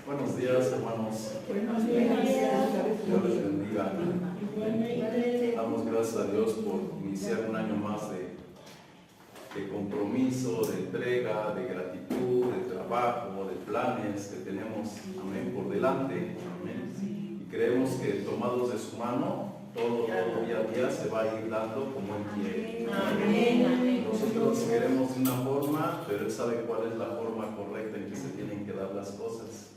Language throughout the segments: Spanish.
Buenos días, hermanos. Buenos días. Dios les bendiga. Damos gracias a Dios por iniciar un año más de compromiso, de entrega, de gratitud, de trabajo, de planes que tenemos, amén, por delante. Amén. Y creemos que tomados de su mano, todo día a día se va a ir dando como Él quiere. Amén. Nosotros queremos de una forma, pero Él sabe cuál es la forma correcta en que se tienen que dar las cosas.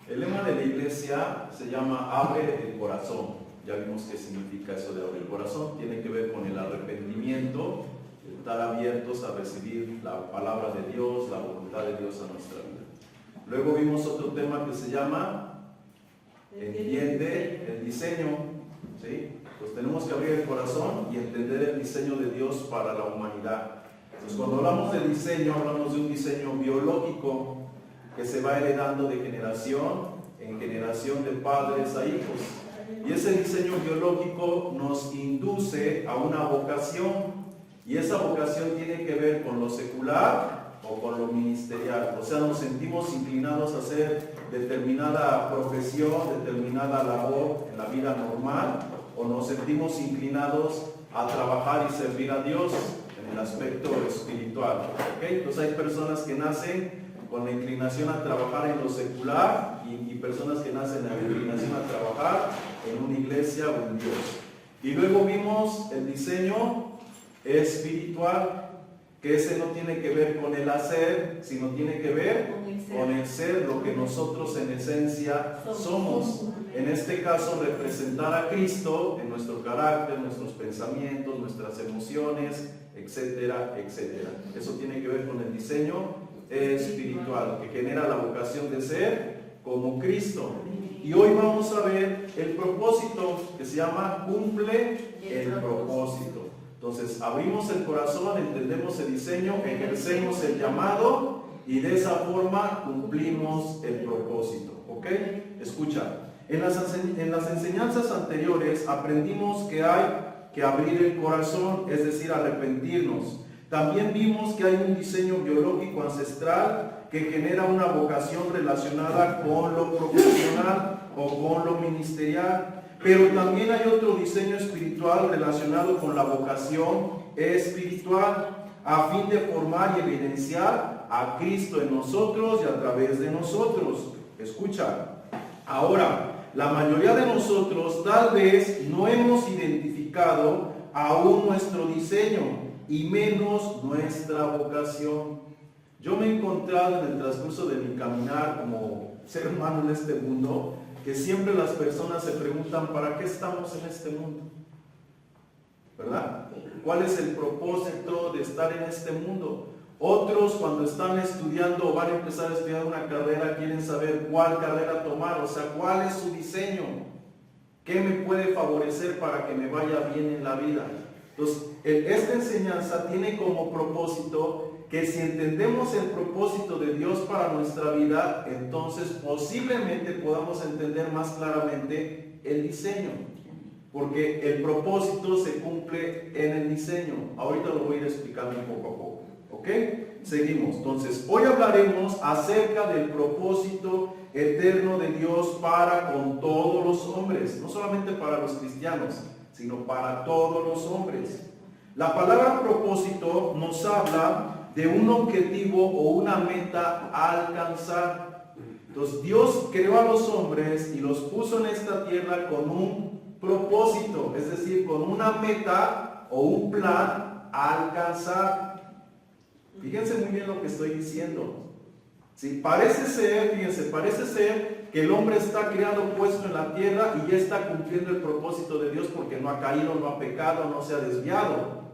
El lema de la iglesia se llama Abre el corazón. Ya vimos qué significa eso de abrir el corazón. Tiene que ver con el arrepentimiento, estar abiertos a recibir la palabra de Dios, la voluntad de Dios a nuestra vida. Luego vimos otro tema que se llama Entiende el diseño. ¿Sí? Pues tenemos que abrir el corazón y entender el diseño de Dios para la humanidad. Entonces, cuando hablamos de diseño, hablamos de un diseño biológico que se va heredando de generación en generación de padres a hijos. Y ese diseño biológico nos induce a una vocación. Y esa vocación tiene que ver con lo secular o con lo ministerial. O sea, nos sentimos inclinados a hacer determinada profesión, determinada labor en la vida normal, o nos sentimos inclinados a trabajar y servir a Dios en el aspecto espiritual. ¿Okay? Entonces hay personas que nacen con la inclinación a trabajar en lo secular y personas que nacen con la inclinación a trabajar en una iglesia o en Dios. Y luego vimos el diseño espiritual, que ese no tiene que ver con el hacer, sino tiene que ver con el ser, lo que nosotros en esencia somos. En este caso, representar a Cristo en nuestro carácter, nuestros pensamientos, nuestras emociones, etcétera, etcétera. Eso tiene que ver con el diseño espiritual, que genera la vocación de ser como Cristo. Y hoy vamos a ver el propósito, que se llama cumple el propósito. Entonces, abrimos el corazón, entendemos el diseño, ejercemos el llamado y de esa forma cumplimos el propósito. ¿Ok? Escucha, en las enseñanzas anteriores aprendimos que hay que abrir el corazón, es decir, arrepentirnos. También vimos que hay un diseño biológico ancestral que genera una vocación relacionada con lo profesional o con lo ministerial. Pero también hay otro diseño espiritual relacionado con la vocación espiritual, a fin de formar y evidenciar a Cristo en nosotros y a través de nosotros. Escucha, ahora, la mayoría de nosotros tal vez no hemos identificado aún nuestro diseño y menos nuestra vocación. Yo me he encontrado en el transcurso de mi caminar como ser humano en este mundo, que siempre las personas se preguntan, ¿para qué estamos en este mundo? ¿Verdad? ¿Cuál es el propósito de estar en este mundo? Otros, cuando están estudiando o van a empezar a estudiar una carrera, quieren saber cuál carrera tomar, o sea, cuál es su diseño, qué me puede favorecer para que me vaya bien en la vida. Entonces, esta enseñanza tiene como propósito que si entendemos el propósito de Dios para nuestra vida, entonces posiblemente podamos entender más claramente el diseño. Porque el propósito se cumple en el diseño. Ahorita lo voy a ir explicando poco a poco. ¿Ok? Seguimos. Entonces, hoy hablaremos acerca del propósito eterno de Dios para con todos los hombres. No solamente para los cristianos, sino para todos los hombres. La palabra propósito nos habla de un objetivo o una meta a alcanzar. Entonces Dios creó a los hombres y los puso en esta tierra con un propósito, es decir, con una meta o un plan a alcanzar. Fíjense muy bien lo que estoy diciendo. Sí, parece ser que el hombre está creado, puesto en la tierra y ya está cumpliendo el propósito de Dios porque no ha caído, no ha pecado, no se ha desviado.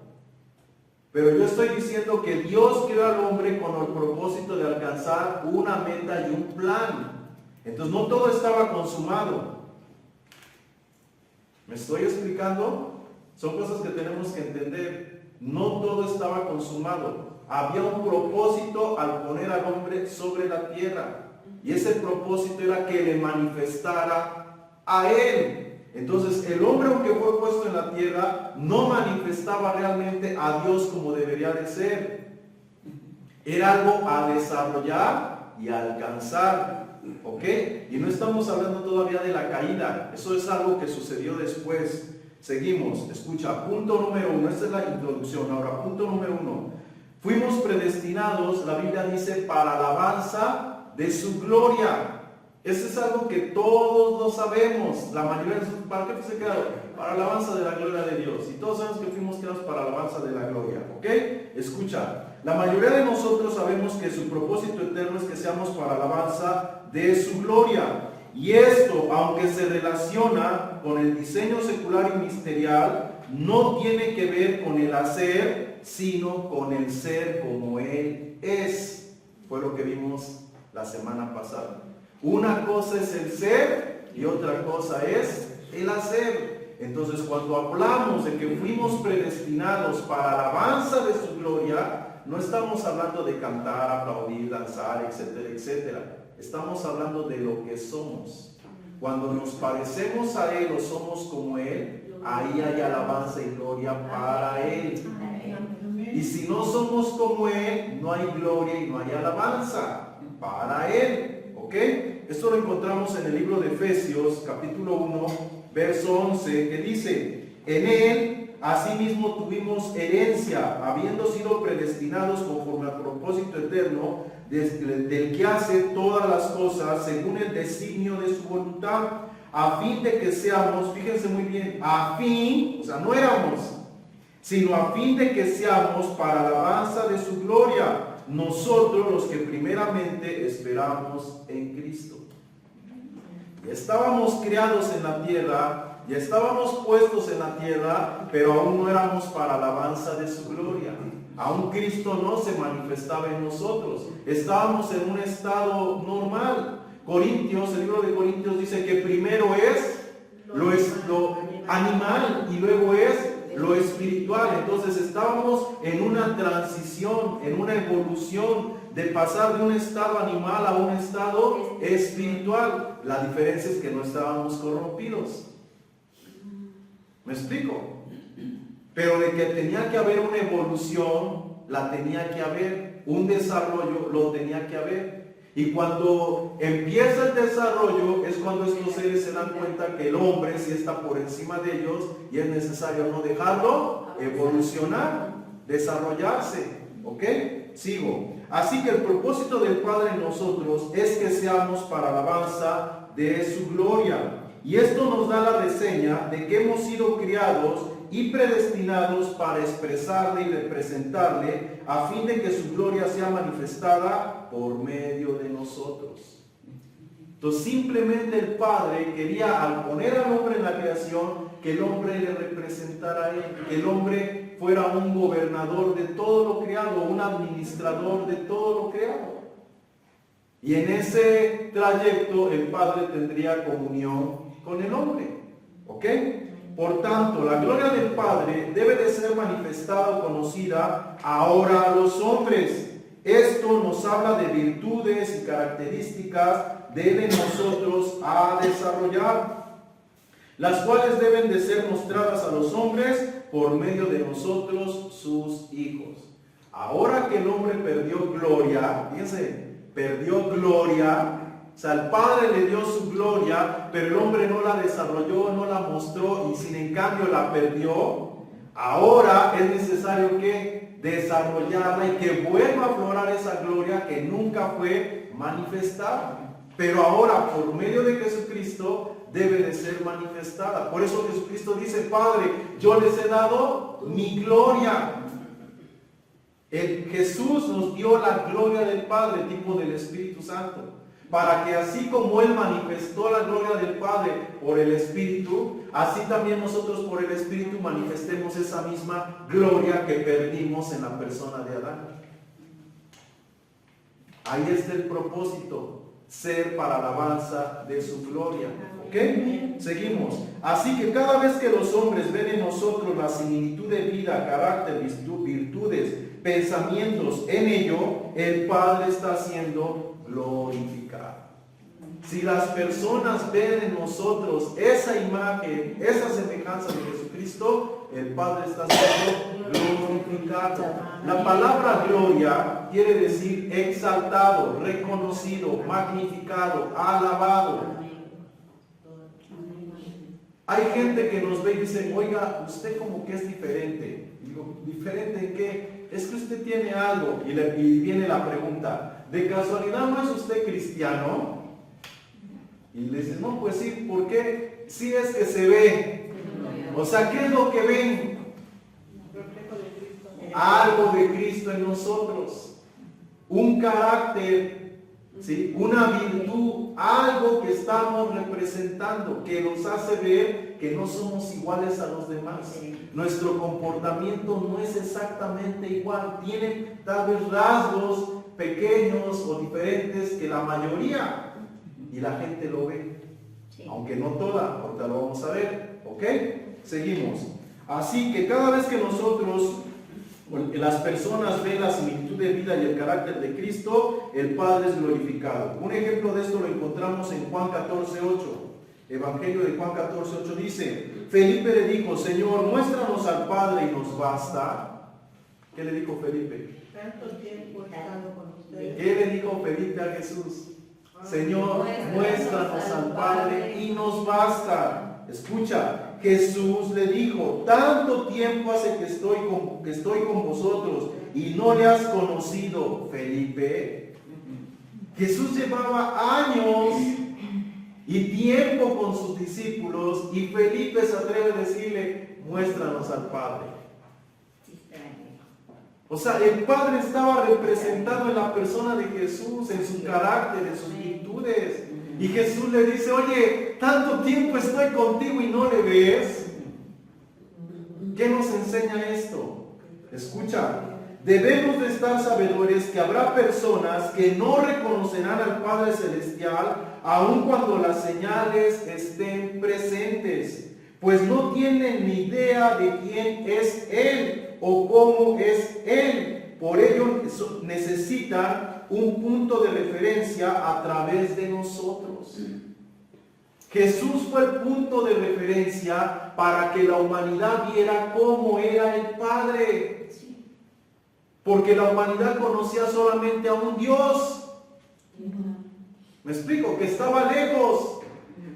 Pero yo estoy diciendo que Dios creó al hombre con el propósito de alcanzar una meta y un plan. Entonces no todo estaba consumado. ¿Me estoy explicando? Son cosas que tenemos que entender. No todo estaba consumado. Había un propósito al poner al hombre sobre la tierra. Y ese propósito era que le manifestara a él. Entonces el hombre, aunque fue puesto en la tierra, no manifestaba realmente a Dios como debería de ser. Era algo a desarrollar y alcanzar. ¿Ok? Y no estamos hablando todavía de la caída. Eso es algo que sucedió después. Seguimos. Escucha, punto número 1. Esta es la introducción. Ahora, punto número 1. Fuimos predestinados, la Biblia dice, para alabanza de su gloria. Eso es algo que todos lo sabemos. La mayoría de nosotros, ¿para qué se quedaron? Para alabanza de la gloria de Dios. Y todos sabemos que fuimos creados para alabanza de la gloria. ¿Ok? Escucha. La mayoría de nosotros sabemos que su propósito eterno es que seamos para alabanza de su gloria. Y esto, aunque se relaciona con el diseño secular y ministerial, no tiene que ver con el hacer, sino con el ser como Él es. Fue lo que vimos la semana pasada. Una cosa es el ser y otra cosa es el hacer. Entonces, cuando hablamos de que fuimos predestinados para alabanza de su gloria, no estamos hablando de cantar, aplaudir, danzar, etcétera, etcétera. Estamos hablando de lo que somos. Cuando nos parecemos a Él o somos como Él, ahí hay alabanza y gloria para Él. Y si no somos como Él, no hay gloria y no hay alabanza para Él. ¿Ok? Esto lo encontramos en el libro de Efesios, capítulo 1, verso 11, que dice: en Él asimismo tuvimos herencia, habiendo sido predestinados conforme al propósito eterno del que hace todas las cosas según el designio de su voluntad, a fin de que seamos, fíjense muy bien, a fin, o sea, no éramos, sino a fin de que seamos para alabanza de su gloria, nosotros los que primeramente esperamos en Cristo. Ya estábamos criados en la tierra, ya estábamos puestos en la tierra, pero aún no éramos para alabanza de su gloria. Aún Cristo no se manifestaba en nosotros. Estábamos en un estado normal. Corintios, el libro de Corintios dice que primero es lo animal y luego es lo espiritual. Entonces estábamos en una transición, en una evolución de pasar de un estado animal a un estado espiritual. La diferencia es que no estábamos corrompidos. ¿Me explico? Pero de que tenía que haber una evolución, la tenía que haber. Un desarrollo, lo tenía que haber. Y cuando empieza el desarrollo, es cuando estos seres se dan cuenta que el hombre sí está por encima de ellos y es necesario no dejarlo evolucionar, desarrollarse. ¿Ok? Sigo. Así que el propósito del Padre en nosotros es que seamos para alabanza de su gloria. Y esto nos da la reseña de que hemos sido criados y predestinados para expresarle y representarle a fin de que su gloria sea manifestada por medio de nosotros. Entonces simplemente el Padre quería, al poner al hombre en la creación, que el hombre le representara a Él, que el hombre fuera un gobernador de todo lo creado, un administrador de todo lo creado. Y en ese trayecto el Padre tendría comunión con el hombre. ¿Ok? Por tanto, la gloria del Padre debe de ser manifestada o conocida ahora a los hombres. Esto nos habla de virtudes y características de Él en nosotros a desarrollar, las cuales deben de ser mostradas a los hombres por medio de nosotros, sus hijos. Ahora que el hombre perdió gloria, fíjense, perdió gloria. O sea, el Padre le dio su gloria, pero el hombre no la desarrolló, no la mostró y sin en cambio la perdió. Ahora es necesario que desarrollarla y que vuelva a aflorar esa gloria que nunca fue manifestada. Pero ahora, por medio de Jesucristo, debe de ser manifestada. Por eso Jesucristo dice: Padre, yo les he dado mi gloria. Jesús nos dio la gloria del Padre, tipo del Espíritu Santo, para que así como Él manifestó la gloria del Padre por el Espíritu, así también nosotros por el Espíritu manifestemos esa misma gloria que perdimos en la persona de Adán. Ahí está el propósito, ser para alabanza de su gloria. ¿Ok? Seguimos. Así que cada vez que los hombres ven en nosotros la similitud de vida, carácter, virtudes, pensamientos en ello, el Padre está siendo glorificado. Si las personas ven en nosotros esa imagen, esa semejanza de Jesucristo, el Padre está siendo glorificado. La palabra gloria quiere decir exaltado, reconocido, magnificado, alabado. Hay gente que nos ve y dice, oiga, usted como que es diferente. Digo, ¿diferente en qué? Es que usted tiene algo. Y viene la pregunta, ¿de casualidad no es usted cristiano? Y le dices, no, pues sí, ¿por qué? Sí es que se ve. O sea, ¿qué es lo que ven? Algo de Cristo en nosotros. Un carácter, ¿sí? Una virtud, algo que estamos representando, que nos hace ver que no somos iguales a los demás. Nuestro comportamiento no es exactamente igual. Tienen tal vez rasgos pequeños o diferentes que la mayoría. Y la gente lo ve, aunque no toda, ahorita lo vamos a ver, ¿ok? Seguimos. Así que cada vez que nosotros, las personas ven la similitud de vida y el carácter de Cristo, el Padre es glorificado. Un ejemplo de esto lo encontramos en Juan 14:8. Evangelio de Juan 14:8 dice, Felipe le dijo, Señor, muéstranos al Padre y nos basta. ¿Qué le dijo Felipe? Tanto tiempo he estado con ustedes. ¿Qué le dijo Felipe a Jesús? Señor, muéstranos al Padre y nos basta. Escucha, Jesús le dijo, tanto tiempo hace que estoy con vosotros y no le has conocido, Felipe. Jesús llevaba años y tiempo con sus discípulos y Felipe se atreve a decirle, muéstranos al Padre. O sea, el Padre estaba representado en la persona de Jesús, en su carácter, en sus virtudes. Y Jesús le dice, oye, tanto tiempo estoy contigo y no le ves. ¿Qué nos enseña esto? Escucha, debemos de estar sabedores que habrá personas que no reconocerán al Padre Celestial aun cuando las señales estén presentes, pues no tienen ni idea de quién es Él o cómo es Él. Por ello necesitan un punto de referencia a través de nosotros. Jesús fue el punto de referencia para que la humanidad viera cómo era el Padre. Porque la humanidad conocía solamente a un Dios. ¿Me explico? Que estaba lejos.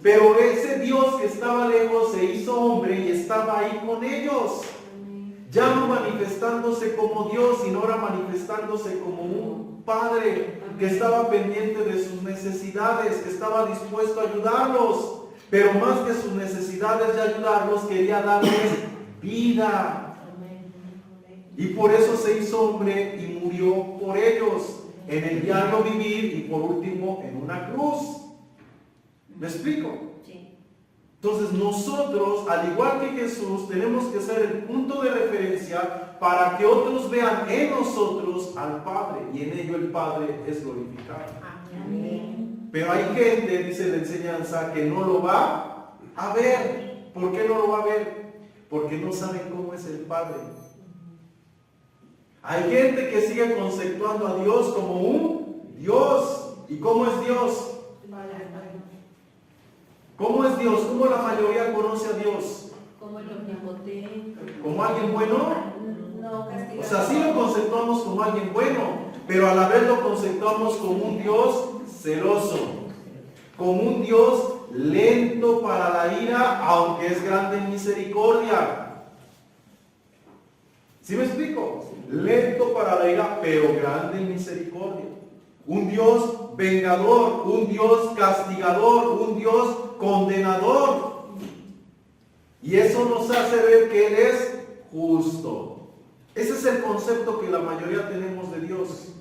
Pero ese Dios que estaba lejos se hizo hombre y estaba ahí con ellos. Ya no manifestándose como Dios, sino ahora manifestándose como un Padre que estaba pendiente de sus necesidades, que estaba dispuesto a ayudarlos, pero más que sus necesidades de ayudarlos, quería darles vida. Y por eso se hizo hombre y murió por ellos, en el diario vivir y por último en una cruz. ¿Me explico? Entonces nosotros, al igual que Jesús, tenemos que ser el punto de referencia para que otros vean en nosotros al Padre, y en ello el Padre es glorificado. Amén. Pero hay gente, dice la enseñanza, que no lo va a ver. ¿Por qué no lo va a ver? Porque no saben cómo es el Padre. Hay gente que sigue conceptuando a Dios como un Dios. ¿Y cómo es Dios? ¿Cómo es Dios? ¿Cómo la mayoría conoce a Dios? Como el omnipotente. ¿Como alguien bueno? No, castigado. O sea, sí lo conceptuamos como alguien bueno, pero a la vez lo conceptuamos como un Dios celoso, como un Dios lento para la ira, aunque es grande en misericordia. ¿Sí me explico? Lento para la ira, pero grande en misericordia. Un Dios vengador, un Dios castigador, un Dios condenador. Y eso nos hace ver que Él es justo. Ese es el concepto que la mayoría tenemos de Dios.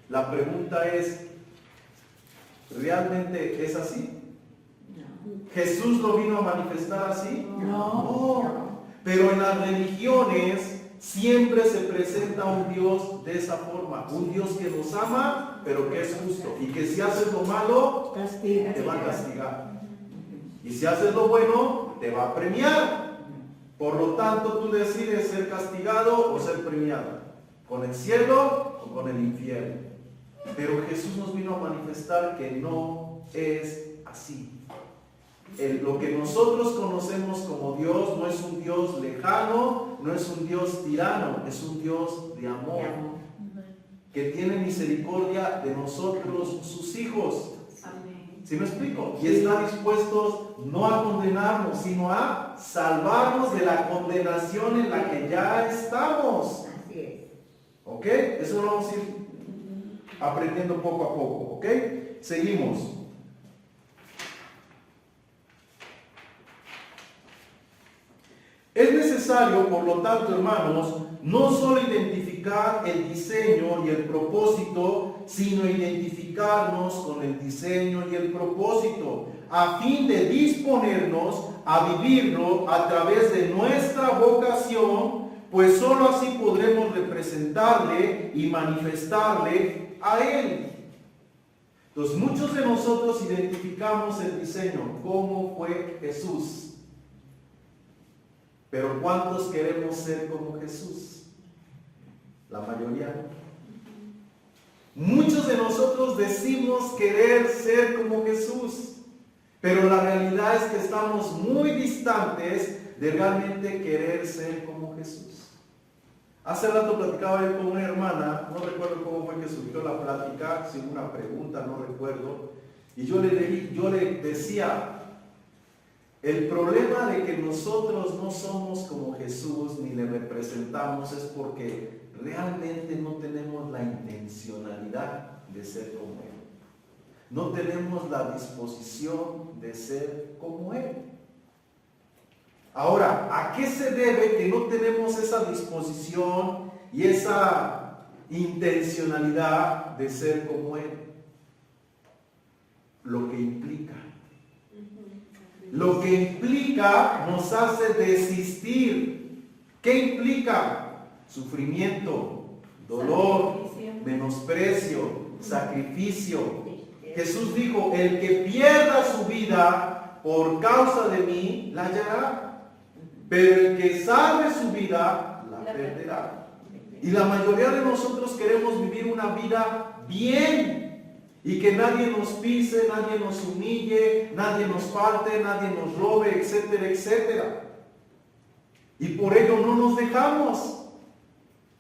La pregunta es, ¿realmente es así? ¿Jesús lo vino a manifestar así? No. Pero en las religiones siempre se presenta un Dios de esa forma. Un Dios que nos ama, pero que es justo. Y que si haces lo malo, te va a castigar. Y si haces lo bueno, te va a premiar. Por lo tanto, tú decides ser castigado o ser premiado. Con el cielo o con el infierno. Pero Jesús nos vino a manifestar que no es así. Lo que nosotros conocemos como Dios no es un Dios lejano, no es un Dios tirano, es un Dios de amor. que tiene misericordia de nosotros, sus hijos. Amén. ¿Sí me explico? Y está dispuesto no a condenarnos, sino a salvarnos de la condenación en la que ya estamos. Así es. ¿Ok? Eso lo vamos a ir aprendiendo poco a poco. ¿Ok? Seguimos. Es necesario, por lo tanto, hermanos, no solo identificar el diseño y el propósito, sino identificarnos con el diseño y el propósito, a fin de disponernos a vivirlo a través de nuestra vocación, pues sólo así podremos representarle y manifestarle a Él. Entonces, muchos de nosotros identificamos el diseño, cómo fue Jesús. Pero ¿cuántos queremos ser como Jesús? La mayoría no. Muchos de nosotros decimos querer ser como Jesús, pero la realidad es que estamos muy distantes de realmente querer ser como Jesús. Hace rato platicaba yo con una hermana, no recuerdo cómo fue que surgió la plática, si una pregunta, no recuerdo, y yo le decía, el problema de que nosotros no somos como Jesús ni le representamos es porque realmente no tenemos la intencionalidad de ser como Él. No tenemos la disposición de ser como Él. Ahora, ¿a qué se debe que no tenemos esa disposición y esa intencionalidad de ser como Él? Lo que implica. Lo que implica nos hace desistir. ¿Qué implica? Sufrimiento, dolor, menosprecio, sacrificio. Jesús dijo, el que pierda su vida por causa de mí, la hallará. Pero el que salve su vida, la perderá. Y la mayoría de nosotros queremos vivir una vida bien. Y que nadie nos pise, nadie nos humille, nadie nos falte, nadie nos robe, etcétera, etcétera. Y por ello no nos dejamos.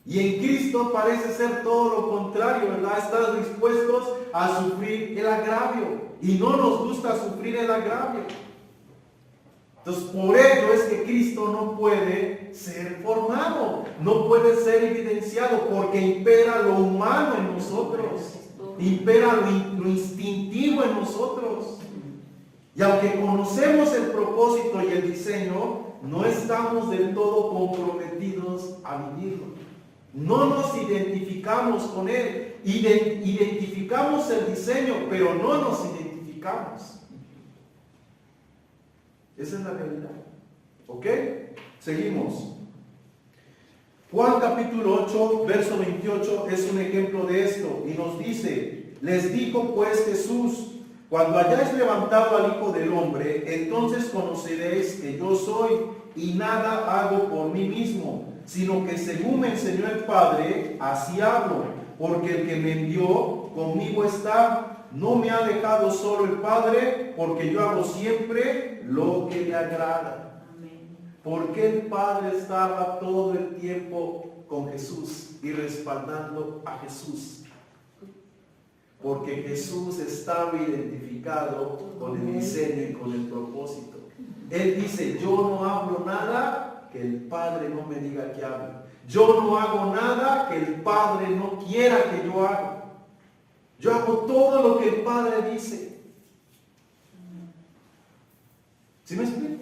Y en Cristo parece ser todo lo contrario, ¿verdad? Estás dispuestos a sufrir el agravio. Y no nos gusta sufrir el agravio. Entonces, por ello es que Cristo no puede ser formado, no puede ser evidenciado, porque impera lo humano en nosotros. Impera lo instintivo en nosotros. Y aunque conocemos el propósito y el diseño, no estamos del todo comprometidos a vivirlo. No nos identificamos con él. Identificamos el diseño, pero no nos identificamos. Esa es la realidad. ¿Ok? Seguimos. Juan capítulo 8, verso 28 es un ejemplo de esto y nos dice, les dijo pues Jesús, cuando hayáis levantado al Hijo del Hombre, entonces conoceréis que yo soy y nada hago por mí mismo, sino que según me enseñó el Padre, así hablo, porque el que me envió conmigo está, no me ha dejado solo el Padre, porque yo hago siempre lo que le agrada. ¿Por qué el Padre estaba todo el tiempo con Jesús y respaldando a Jesús? Porque Jesús estaba identificado con el diseño y con el propósito. Él dice, yo no hablo nada que el Padre no me diga que hable. Yo no hago nada que el Padre no quiera que yo haga. Yo hago todo lo que el Padre dice. ¿Sí me explico?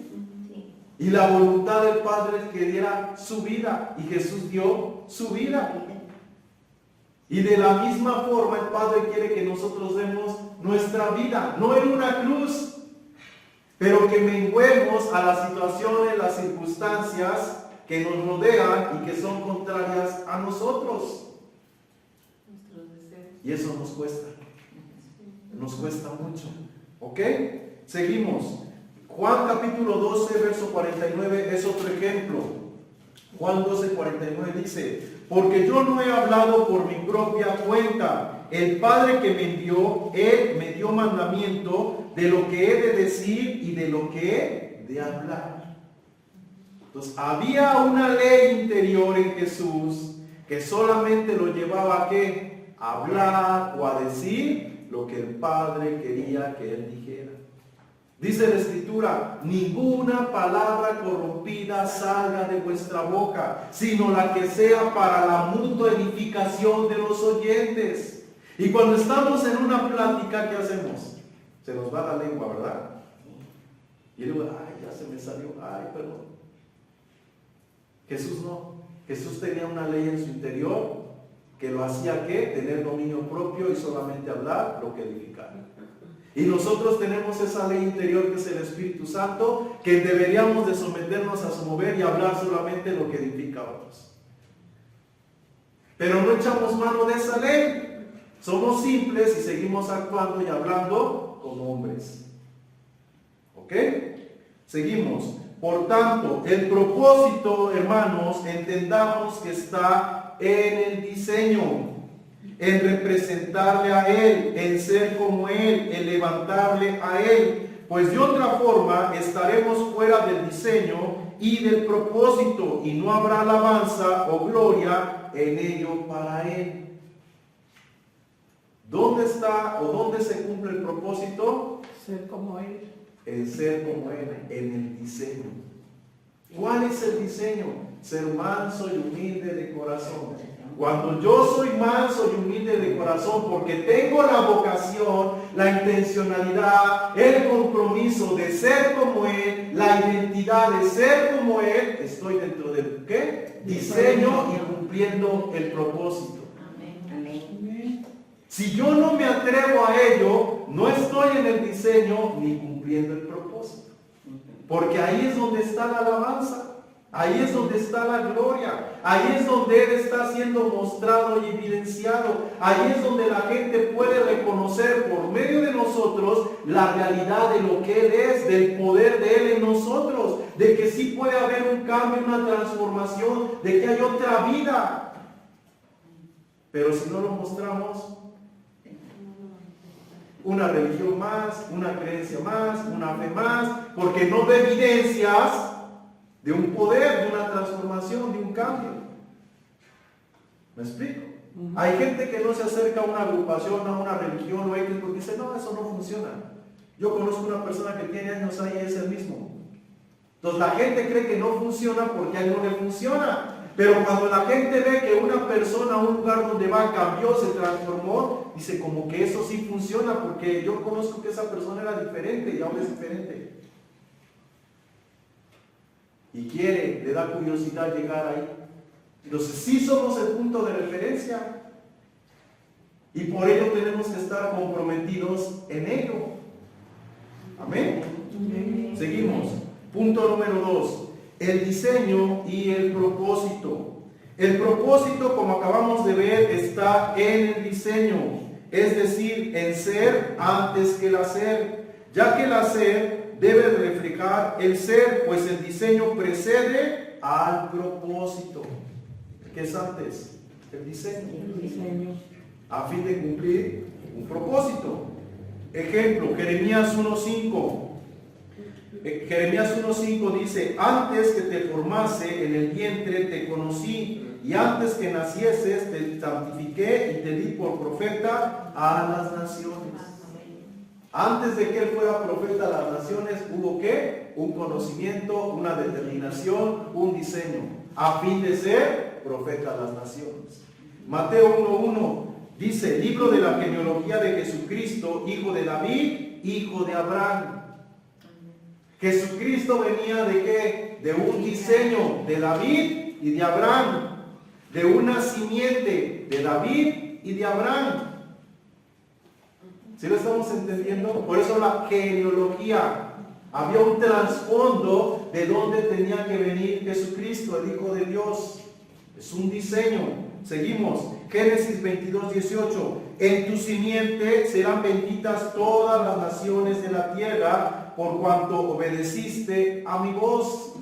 Y la voluntad del Padre es que diera su vida. Y Jesús dio su vida. Y de la misma forma el Padre quiere que nosotros demos nuestra vida. No en una cruz, pero que menguemos a las situaciones, las circunstancias que nos rodean y que son contrarias a nosotros. Y eso nos cuesta. Nos cuesta mucho. ¿Ok? Seguimos. Juan capítulo 12, verso 49 es otro ejemplo. Juan 12, 49 dice, porque yo no he hablado por mi propia cuenta. El Padre que me envió, Él me dio mandamiento de lo que he de decir y de lo que he de hablar. Entonces, había una ley interior en Jesús que solamente lo llevaba a ¿qué? a hablar o a decir lo que el Padre quería que él dijera. Dice la Escritura, ninguna palabra corrompida salga de vuestra boca, sino la que sea para la mutua edificación de los oyentes. Y cuando estamos en una plática, ¿qué hacemos? Se nos va la lengua, ¿verdad? Y luego, ay, ya se me salió, ay, perdón. Jesús no. Jesús tenía una ley en su interior que lo hacía, ¿qué? Tener dominio propio y solamente hablar lo que edificara. Y nosotros tenemos esa ley interior que es el Espíritu Santo, que deberíamos de someternos a su mover y hablar solamente lo que edifica a otros. Pero no echamos mano de esa ley. Somos simples y seguimos actuando y hablando como hombres. ¿Ok? Seguimos. Por tanto, el propósito, hermanos, entendamos que está en el diseño, en representarle a Él, en ser como Él, en levantarle a Él. Pues de otra forma estaremos fuera del diseño y del propósito, y no habrá alabanza o gloria en ello para Él. ¿Dónde está o dónde se cumple el propósito? Ser como Él. En ser como Él, en el diseño. ¿Cuál es el diseño? Ser manso y humilde de corazón. Cuando yo soy manso y humilde de corazón, porque tengo la vocación, la intencionalidad, el compromiso de ser como Él, la identidad de ser como Él, estoy dentro del ¿qué? Diseño y cumpliendo el propósito. Amén. Si yo no me atrevo a ello, no estoy en el diseño ni cumpliendo el propósito. Porque ahí es donde está la alabanza, ahí es donde está la gloria, ahí es donde Él está siendo mostrado y evidenciado, ahí es donde la gente puede reconocer por medio de nosotros la realidad de lo que Él es, del poder de Él en nosotros, de que sí puede haber un cambio, una transformación, de que hay otra vida. Pero si no lo mostramos, una religión más, una creencia más, una fe más, porque no ve evidencias de un poder, de una transformación, de un cambio. ¿Me explico? Hay gente que no se acerca a una agrupación, a una religión o X porque dice, no, eso no funciona. Yo conozco una persona que tiene años ahí y es el mismo. Entonces la gente cree que no funciona porque a él no le funciona. Pero cuando la gente ve que una persona, un lugar donde va, cambió, se transformó, dice como que eso sí funciona porque yo conozco que esa persona era diferente y ahora es diferente. Y quiere, le da curiosidad llegar ahí. Entonces sí somos el punto de referencia. Y por ello tenemos que estar comprometidos en ello. Amén. Seguimos. Punto número 2. El diseño y el propósito. El propósito, como acabamos de ver, está en el diseño, es decir, en ser antes que el hacer, ya que el hacer debe reflejar el ser, pues el diseño precede al propósito. ¿Qué es antes? El diseño. A fin de cumplir un propósito. Ejemplo, Jeremías 1:5. Jeremías 1:5 dice, antes que te formase en el vientre te conocí, y antes que nacieses te santifiqué y te di por profeta a las naciones. Antes de que él fuera profeta a las naciones, ¿hubo qué? Un conocimiento, una determinación, un diseño, a fin de ser profeta a las naciones. Mateo 1:1 dice, libro de la genealogía de Jesucristo, hijo de David, hijo de Abraham. Jesucristo venía de qué? De un diseño de David y de Abraham, de una simiente de David y de Abraham. ¿Sí lo estamos entendiendo? Por eso la genealogía, había un trasfondo de dónde tenía que venir Jesucristo, el Hijo de Dios. Es un diseño. Seguimos. Génesis 22:18. En tu simiente serán benditas todas las naciones de la tierra, por cuanto obedeciste a mi voz.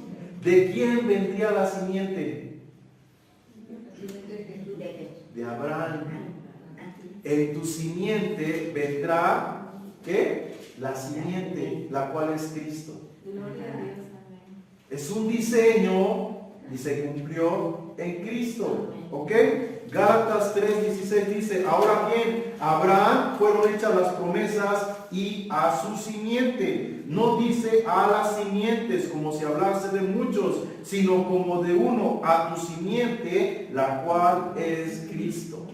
¿De quién vendría la simiente? De Abraham. En tu simiente vendrá, ¿qué? La simiente, la cual es Cristo. Es un diseño y se cumplió en Cristo. ¿Ok? Gálatas 3:16 dice, ahora bien, a Abraham fueron hechas las promesas y a su simiente. No dice a las simientes como si hablase de muchos, sino como de uno, a tu simiente, la cual es Cristo.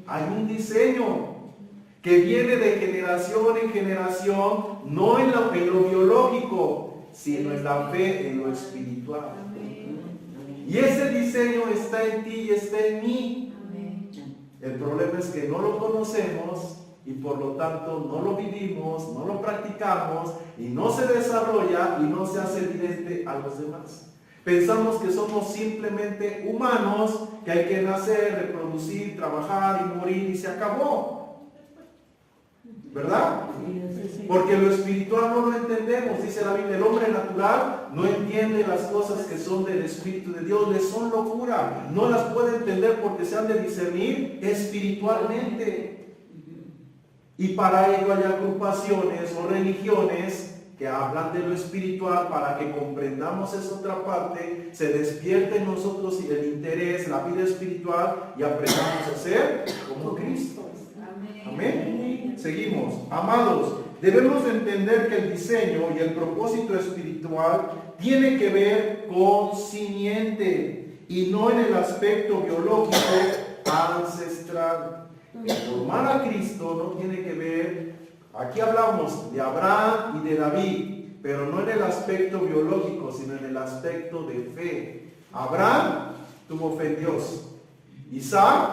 Hay un diseño que viene de generación en generación, no en lo biológico, sino en la fe, en lo espiritual. Y ese diseño está en ti y está en mí. El problema es que no lo conocemos y por lo tanto no lo vivimos, no lo practicamos y no se desarrolla y no se hace evidente a los demás. Pensamos que somos simplemente humanos, que hay que nacer, reproducir, trabajar y morir y se acabó. ¿Verdad? Porque lo espiritual no lo entendemos. Dice la Biblia, el hombre natural no entiende las cosas que son del Espíritu de Dios, le son locura. No las puede entender porque se han de discernir espiritualmente. Y para ello hay agrupaciones o religiones que hablan de lo espiritual para que comprendamos esa otra parte, se despierte en nosotros el interés, la vida espiritual y aprendamos a ser como Cristo. Amén. Seguimos. Amados, debemos entender que el diseño y el propósito espiritual tiene que ver con simiente y no en el aspecto biológico ancestral. El formar a Cristo no tiene que ver, aquí hablamos de Abraham y de David, pero no en el aspecto biológico, sino en el aspecto de fe. Abraham tuvo fe en Dios. Isaac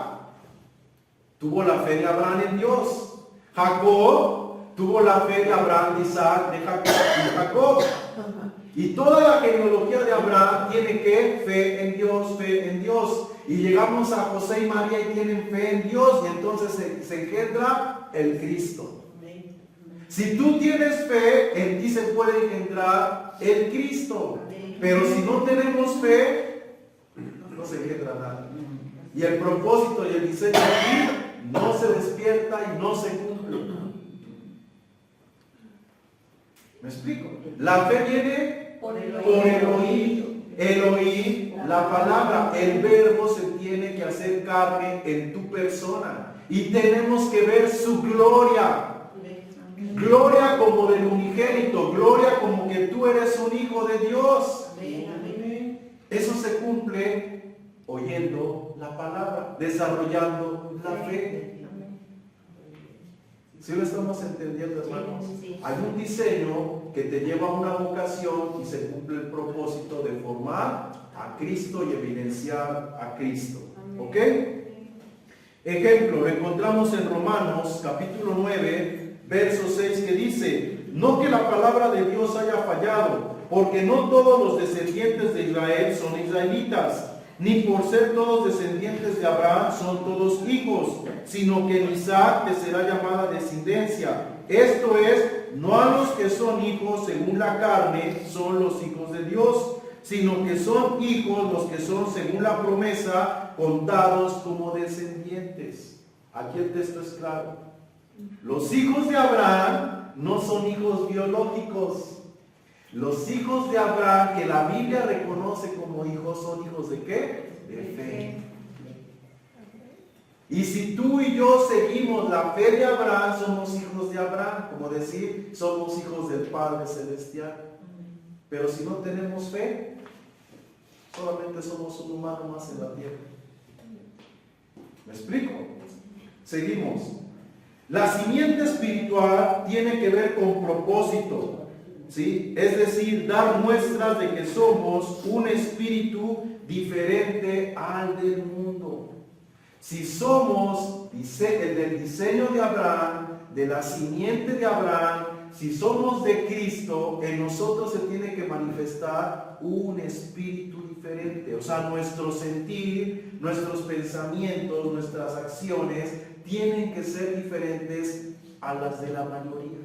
tuvo la fe de Abraham en Dios. Jacob tuvo la fe de Abraham, de Isaac, de Jacob. Y toda la genealogía de Abraham tiene que fe en Dios, fe en Dios. Y llegamos a José y María y tienen fe en Dios y entonces se engendra el Cristo. Si tú tienes fe, en ti se puede engendrar el Cristo. Pero si no tenemos fe, no se engendra nada. Y el propósito y el diseño aquí no se despierta y no se cumple. ¿Me explico? La fe viene por el oír. El oír la palabra, el verbo se tiene que hacer carne en tu persona. Y tenemos que ver su gloria. Gloria como del unigénito, gloria como que tú eres un hijo de Dios. Eso se cumple oyendo la palabra, desarrollando la fe. ¿Sí lo estamos entendiendo, hermanos? Hay un diseño que te lleva a una vocación y se cumple el propósito de formar a Cristo y evidenciar a Cristo. ¿Ok? Ejemplo, lo encontramos en Romanos capítulo 9, verso 6, que dice: no que la palabra de Dios haya fallado, porque no todos los descendientes de Israel son israelitas, ni por ser todos descendientes de Abraham son todos hijos, sino que en Isaac te será llamada descendencia. Esto es, no a los que son hijos según la carne son los hijos de Dios, sino que son hijos los que son según la promesa, contados como descendientes. Aquí el texto es claro. Los hijos de Abraham no son hijos biológicos. Los hijos de Abraham, que la Biblia reconoce como hijos, son hijos ¿de qué? De fe. Y si tú y yo seguimos la fe de Abraham, somos hijos de Abraham, como decir, somos hijos del Padre Celestial. Pero si no tenemos fe, solamente somos un humano más en la tierra. ¿Me explico? Seguimos. La simiente espiritual tiene que ver con propósito. ¿Sí? Es decir, dar muestras de que somos un espíritu diferente al del mundo. Si somos el del diseño de Abraham, de la simiente de Abraham, si somos de Cristo, en nosotros se tiene que manifestar un espíritu diferente. O sea, nuestro sentir, nuestros pensamientos, nuestras acciones tienen que ser diferentes a las de la mayoría.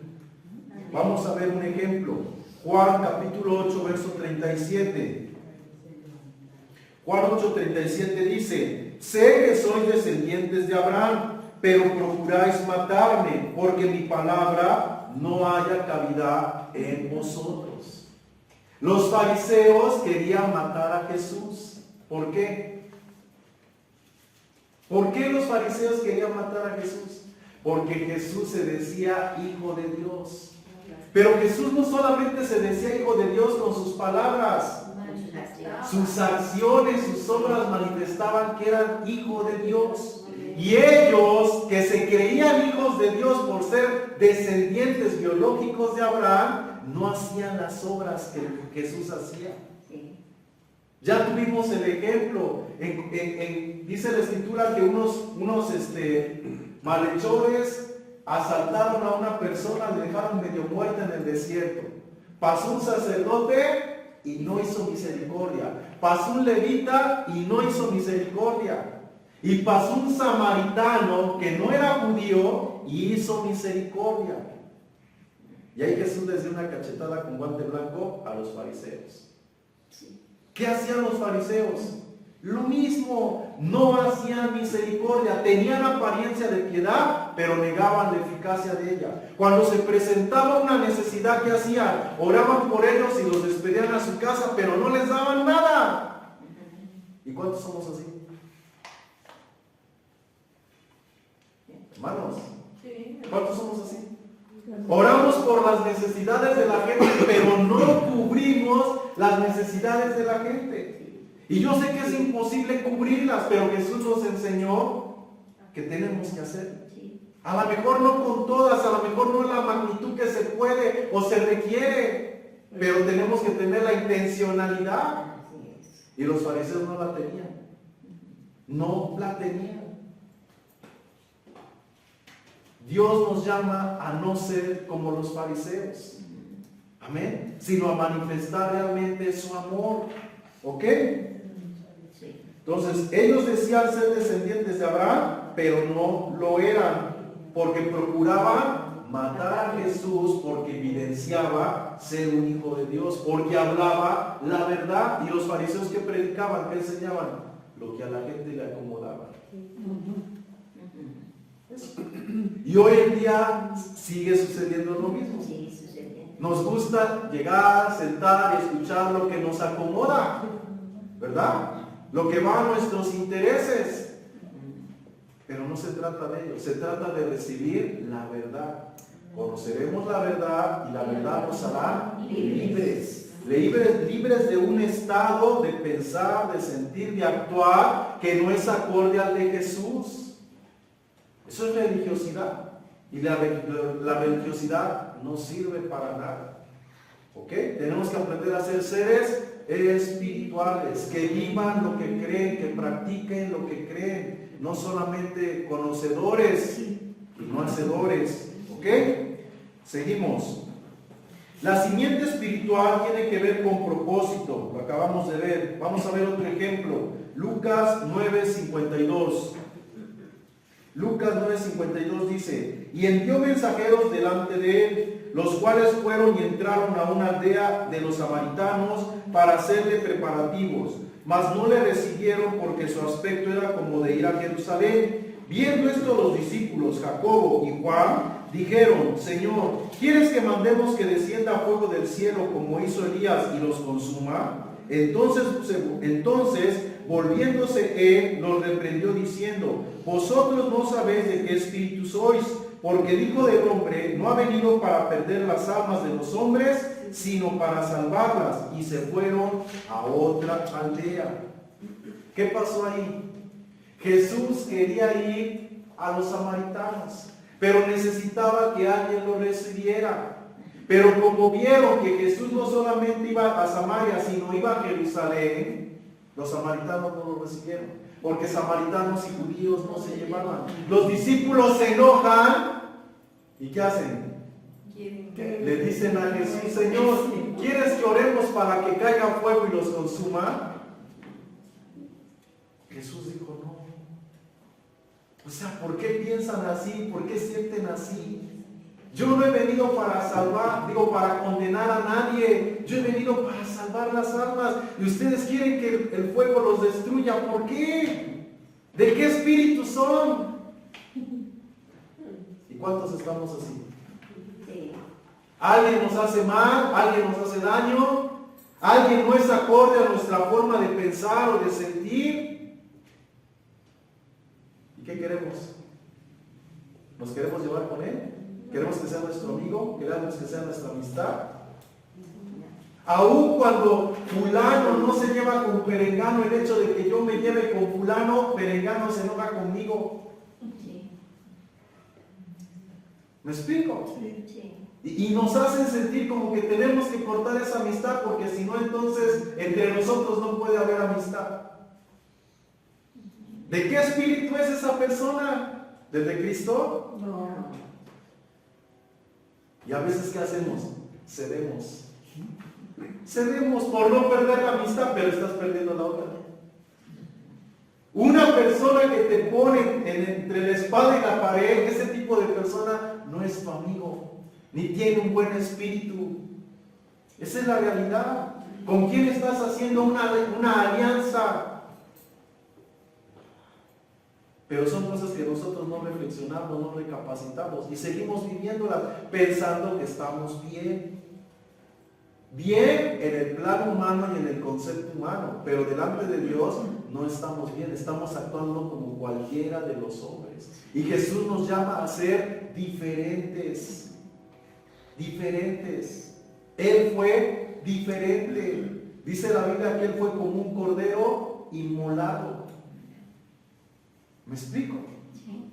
Vamos a ver un ejemplo. Juan capítulo 8, verso 37. Juan 8, 37 dice: sé que sois descendientes de Abraham, pero procuráis matarme, porque mi palabra no haya cavidad en vosotros. Los fariseos querían matar a Jesús. ¿Por qué? ¿Por qué los fariseos querían matar a Jesús? Porque Jesús se decía hijo de Dios. Pero Jesús no solamente se decía hijo de Dios con sus palabras, sus acciones, sus obras manifestaban que eran hijo de Dios. Y ellos, que se creían hijos de Dios por ser descendientes biológicos de Abraham, no hacían las obras que Jesús hacía. Ya tuvimos el ejemplo. Dice la Escritura que unos malhechores asaltaron a una persona, le dejaron medio muerta en el desierto. Pasó un sacerdote y no hizo misericordia. Pasó un levita y no hizo misericordia. Y pasó un samaritano que no era judío y hizo misericordia. Y ahí Jesús les dio una cachetada con guante blanco a los fariseos. ¿Qué hacían los fariseos? Lo mismo, no hacían misericordia, tenían apariencia de piedad, pero negaban la eficacia de ella. Cuando se presentaba una necesidad, ¿qué hacían? Oraban por ellos y los despedían a su casa, pero no les daban nada. ¿Y cuántos somos así? Hermanos, ¿cuántos somos así? Oramos por las necesidades de la gente, pero no cubrimos las necesidades de la gente. Y yo sé que es imposible cubrirlas, pero Jesús nos enseñó que tenemos que hacer. A lo mejor no con todas, a lo mejor no en la magnitud que se puede o se requiere, pero tenemos que tener la intencionalidad. Y los fariseos no la tenían. No la tenían. Dios nos llama a no ser como los fariseos. Amén. Sino a manifestar realmente su amor. ¿Ok? Entonces, ellos decían ser descendientes de Abraham, pero no lo eran, porque procuraban matar a Jesús, porque evidenciaba ser un hijo de Dios, porque hablaba la verdad. Y los fariseos que predicaban, que enseñaban, lo que a la gente le acomodaba. Y hoy en día sigue sucediendo lo mismo. Nos gusta llegar, sentar y escuchar lo que nos acomoda, ¿verdad? Lo que va a nuestros intereses. Pero no se trata de ello, se trata de recibir la verdad. Conoceremos la verdad y la verdad nos hará libres. Libres de un estado de pensar, de sentir, de actuar que no es acorde al de Jesús. Eso es religiosidad. Y la religiosidad no sirve para nada. ¿Ok? Tenemos que aprender a ser seres espirituales, que vivan lo que creen, que practiquen lo que creen, no solamente conocedores y no hacedores. ¿Ok? Seguimos. La simiente espiritual tiene que ver con propósito, lo acabamos de ver. Vamos a ver otro ejemplo. Lucas 9:52. Lucas 9:52 dice: y envió mensajeros delante de él, los cuales fueron y entraron a una aldea de los samaritanos para hacerle preparativos, mas no le recibieron porque su aspecto era como de ir a Jerusalén. Viendo esto los discípulos Jacobo y Juan dijeron: Señor, ¿quieres que mandemos que descienda fuego del cielo como hizo Elías y los consuma? Entonces volviéndose él, los reprendió diciendo: vosotros no sabéis de qué espíritu sois, porque el Hijo del Hombre no ha venido para perder las almas de los hombres, sino para salvarlas. Y se fueron a otra aldea. ¿Qué pasó ahí? Jesús quería ir a los samaritanos, pero necesitaba que alguien lo recibiera. Pero como vieron que Jesús no solamente iba a Samaria, sino iba a Jerusalén, los samaritanos no lo recibieron, porque samaritanos y judíos no se llevaban. Los discípulos se enojan, ¿y qué hacen? Le dicen a Jesús: Señor, ¿quieres que oremos para que caiga fuego y los consuma? Jesús dijo: no. O sea, ¿por qué piensan así? ¿Por qué sienten así? Yo no he venido para salvar, para condenar a nadie. Yo he venido para salvar las almas. Y ustedes quieren que el fuego los destruya. ¿Por qué? ¿De qué espíritu son? ¿Y cuántos estamos así? Alguien nos hace mal, alguien nos hace daño, alguien no es acorde a nuestra forma de pensar o de sentir, ¿y qué queremos? ¿Nos queremos llevar con él? ¿Queremos que sea nuestro amigo? ¿Queremos que sea nuestra amistad? Aun cuando fulano no se lleva con perengano, el hecho de que yo me lleve con fulano, perengano se enoja conmigo. Sí. ¿Me explico? Sí. Y nos hacen sentir como que tenemos que cortar esa amistad, porque si no, entonces entre nosotros no puede haber amistad. ¿De qué espíritu es esa persona? ¿Desde Cristo? No. Y a veces, ¿qué hacemos? Cedemos. Cedemos por no perder la amistad, pero estás perdiendo la otra. Una persona que te pone entre la espada y la pared, ese tipo de persona no es tu amigo, ni tiene un buen espíritu. Esa es la realidad. ¿Con quién estás haciendo una alianza? Pero son cosas que nosotros no reflexionamos, no recapacitamos y seguimos viviéndolas pensando que estamos bien. Bien en el plano humano y en el concepto humano, pero delante de Dios no estamos bien, estamos actuando como cualquiera de los hombres. Y Jesús nos llama a ser diferentes. Diferentes. Él fue diferente. Dice la Biblia que Él fue como un cordero inmolado. ¿Me explico? Sí.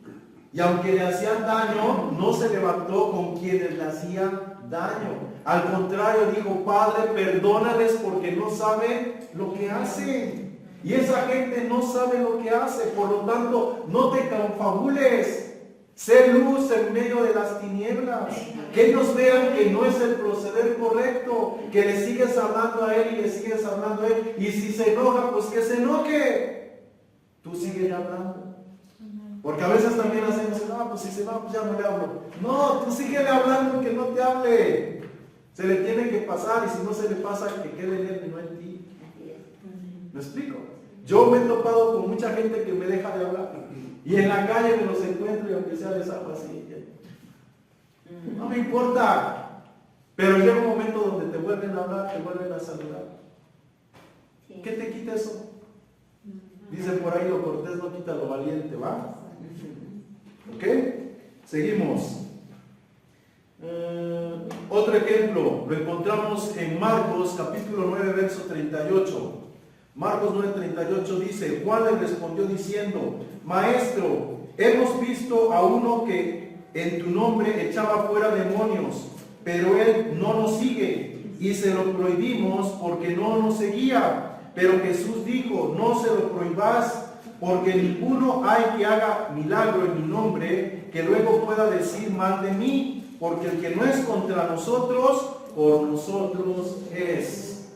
Y aunque le hacían daño, no se levantó con quienes le hacían daño. Al contrario, dijo: Padre, perdónales porque no saben lo que hacen. Y esa gente no sabe lo que hace. Por lo tanto, no te confabules. Sé luz en medio de las tinieblas. Que ellos vean que no es el proceder correcto. Que le sigues hablando a él y le sigues hablando a él. Y si se enoja, pues que se enoje. Tú sigues hablando. Porque a veces también hacemos: pues si se va, pues ya no le hablo. No, tú síguele hablando, que no te hable. Se le tiene que pasar, y si no se le pasa, que quede en él y no en ti. ¿Me explico? Yo me he topado con mucha gente que me deja de hablar. Y en la calle me los encuentro y aunque sea les hablo así. No me importa. Pero llega un momento donde te vuelven a hablar, te vuelven a saludar. ¿Qué te quita eso? Dice por ahí: lo cortés no quita lo valiente, ¿va? ¿Ok? Seguimos. Otro ejemplo lo encontramos en Marcos capítulo 9 verso 38. Marcos 9:38 dice: Juan le respondió diciendo: Maestro, hemos visto a uno que en tu nombre echaba fuera demonios, pero él no nos sigue y se lo prohibimos porque no nos seguía. Pero Jesús dijo: no se lo prohibas, porque ninguno hay que haga milagro en mi nombre que luego pueda decir mal de mí. Porque el que no es contra nosotros, por nosotros es.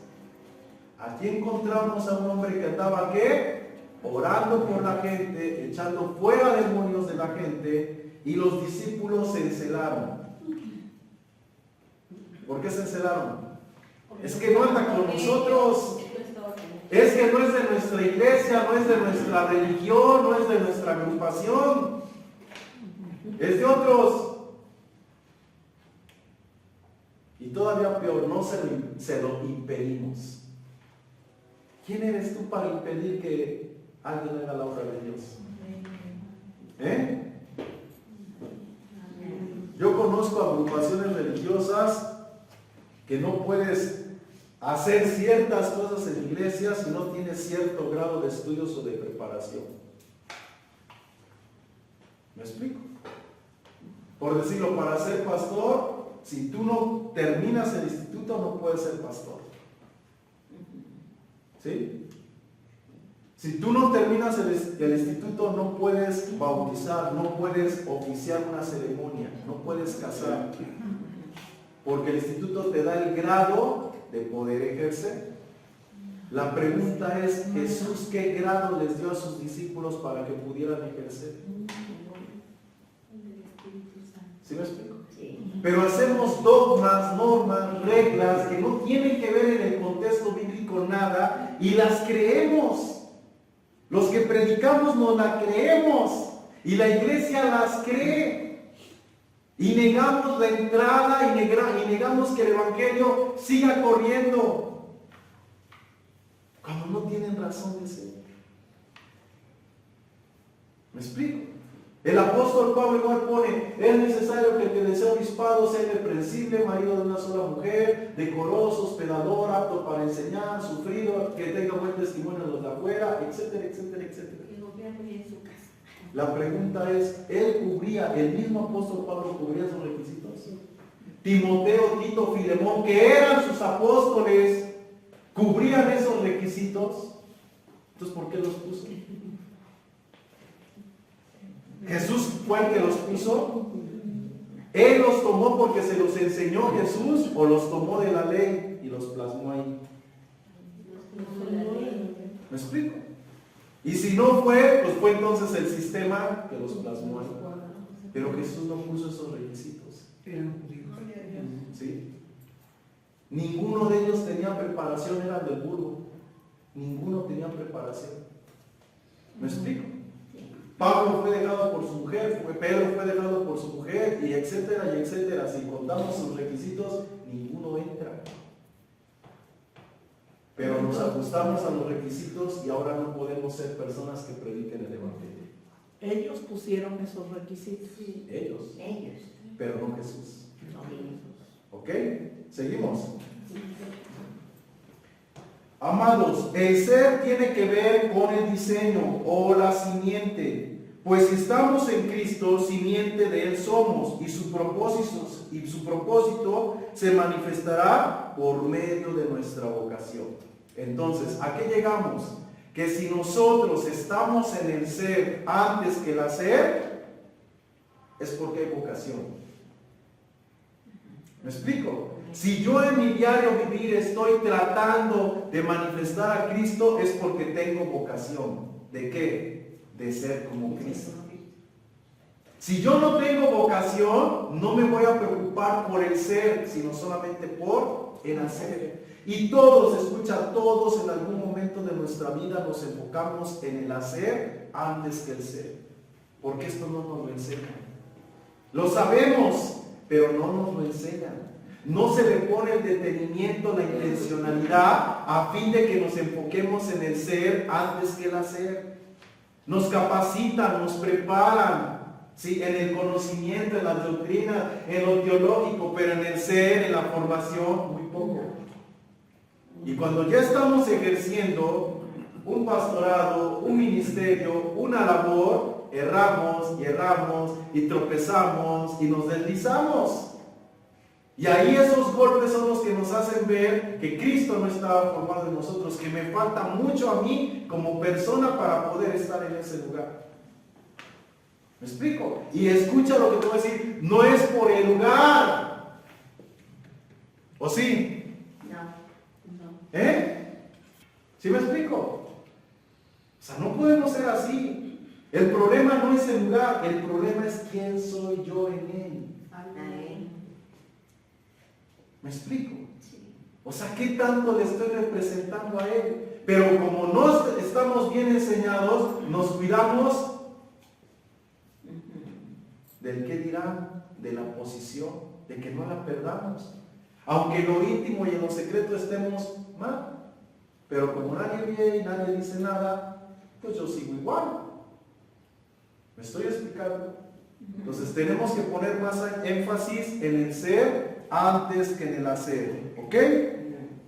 Aquí encontramos a un hombre que andaba, ¿qué? Orando por la gente, echando fuera demonios de la gente, y los discípulos se encelaron. ¿Por qué se encelaron? Es que no anda con nosotros. Es que no es de nuestra iglesia, no es de nuestra religión, no es de nuestra agrupación. Es de otros. Y todavía peor, no se lo impedimos. ¿Quién eres tú para impedir que alguien haga la obra de Dios? Yo conozco agrupaciones religiosas que no puedes hacer ciertas cosas en iglesia si no tienes cierto grado de estudios o de preparación. ¿Me explico? Por decirlo, para ser pastor, si tú no terminas el instituto, no puedes ser pastor. ¿Sí? Si tú no terminas el instituto, no puedes bautizar, no puedes oficiar una ceremonia, no puedes casar. Porque el instituto te da el grado de poder ejercer. La pregunta es: ¿Jesús qué grado les dio a sus discípulos para que pudieran ejercer? ¿Sí me explico? Pero hacemos dogmas, normas, reglas que no tienen que ver en el contexto bíblico nada y las creemos. Los que predicamos nos la creemos y la iglesia las cree. Y negamos la entrada y negamos que el evangelio siga corriendo. cuando no tienen razón de ser. ¿Me explico? El apóstol Pablo igual pone, es necesario que el que desea obispado sea irreprensible, marido de una sola mujer, decoroso, hospedador, apto para enseñar, sufrido, que tenga buen testimonio de los de afuera, etcétera, etcétera, etcétera. Que gobierne en su casa. La pregunta es, ¿él cubría, el mismo apóstol Pablo cubría esos requisitos? Timoteo, Tito, Filemón, que eran sus apóstoles, ¿cubrían esos requisitos? Entonces, ¿por qué los puso? ¿Jesús fue el que los puso? ¿Él los tomó porque se los enseñó Jesús o los tomó de la ley y los plasmó ahí? ¿Me explico? Y si no fue, pues fue entonces el sistema que los plasmó ahí. Pero Jesús no puso esos requisitos. ¿Sí? Ninguno de ellos tenía preparación, eran del burgo. Ninguno tenía preparación. ¿Me explico? Pablo fue dejado por su mujer, Pedro fue dejado por su mujer, y etcétera, y etcétera. Si contamos sus requisitos, ninguno entra. Pero nos ajustamos a los requisitos y ahora no podemos ser personas que prediquen el Evangelio. Ellos pusieron esos requisitos. Ellos, pero no Jesús. No. ¿Ok? Seguimos. Amados, el ser tiene que ver con el diseño o la simiente, pues si estamos en Cristo, simiente de Él somos, y su propósito se manifestará por medio de nuestra vocación. Entonces, ¿a qué llegamos? Que si nosotros estamos en el ser antes que el hacer, es porque hay vocación. ¿Me explico? Si yo en mi diario vivir estoy tratando de manifestar a Cristo, es porque tengo vocación. ¿De qué? De ser como Cristo. Si yo no tengo vocación, no me voy a preocupar por el ser, sino solamente por el hacer. Y todos, escucha, todos en algún momento de nuestra vida nos enfocamos en el hacer antes que el ser. Porque esto no nos lo enseñan. Lo sabemos, pero no nos lo enseñan. No se le pone el detenimiento, la intencionalidad a fin de que nos enfoquemos en el ser antes que el hacer. Nos capacitan, nos preparan, ¿sí? En el conocimiento, en la doctrina, en lo teológico, pero en el ser, en la formación, muy poco. Y cuando ya estamos ejerciendo un pastorado, un ministerio, una labor, erramos y erramos y tropezamos y nos deslizamos. Y ahí esos golpes son los que nos hacen ver que Cristo no estaba formado en nosotros, que me falta mucho a mí como persona para poder estar en ese lugar. ¿Me explico? Y escucha lo que te voy a decir, no es por el lugar. ¿O sí? No. ¿Sí me explico? O sea, no podemos ser así. El problema no es el lugar, el problema es quién soy yo en él. ¿Me explico? O sea, ¿qué tanto le estoy representando a Él? Pero como no estamos bien enseñados, nos cuidamos del qué dirán, de la posición, de que no la perdamos. Aunque en lo íntimo y en lo secreto estemos mal. Pero como nadie ve y nadie dice nada, pues yo sigo igual. ¿Me estoy explicando? Entonces tenemos que poner más énfasis en el ser antes que en el hacer, ¿ok?